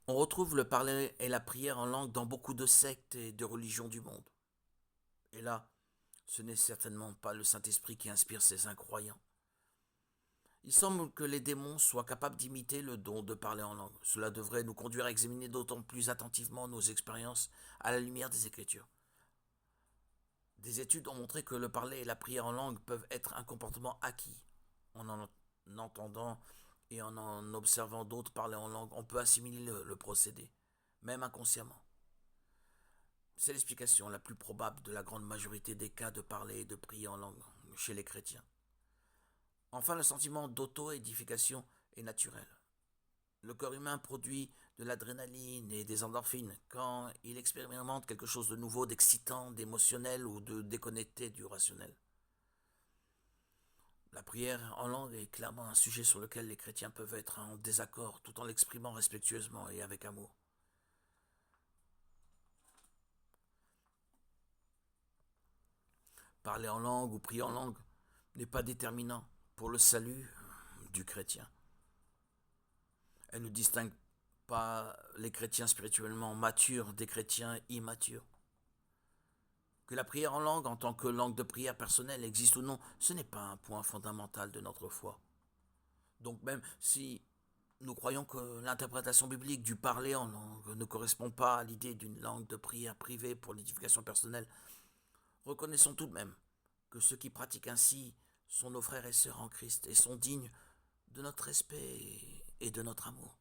On retrouve le parler et la prière en langue dans beaucoup de sectes et de religions du monde. Et là, ce n'est certainement pas le Saint-Esprit qui inspire ces incroyants. Il semble que les démons soient capables d'imiter le don de parler en langue. Cela devrait nous conduire à examiner d'autant plus attentivement nos expériences à la lumière des Écritures. Des études ont montré que le parler et la prière en langue peuvent être un comportement acquis. En entendant et en observant d'autres parler en langue, on peut assimiler le procédé, même inconsciemment. C'est l'explication la plus probable de la grande majorité des cas de parler et de prier en langue chez les chrétiens. Enfin, le sentiment d'auto-édification est naturel. Le corps humain produit de l'adrénaline et des endorphines quand il expérimente quelque chose de nouveau, d'excitant, d'émotionnel ou de déconnecté du rationnel. La prière en langue est clairement un sujet sur lequel les chrétiens peuvent être en désaccord tout en l'exprimant respectueusement et avec amour. Parler en langue ou prier en langue n'est pas déterminant pour le salut du chrétien. Elle ne distingue pas les chrétiens spirituellement matures des chrétiens immatures. Que la prière en langue en tant que langue de prière personnelle existe ou non, ce n'est pas un point fondamental de notre foi. Donc même si nous croyons que l'interprétation biblique du parler en langue ne correspond pas à l'idée d'une langue de prière privée pour l'édification personnelle, reconnaissons tout de même que ceux qui pratiquent ainsi sont nos frères et sœurs en Christ et sont dignes de notre respect et de notre amour.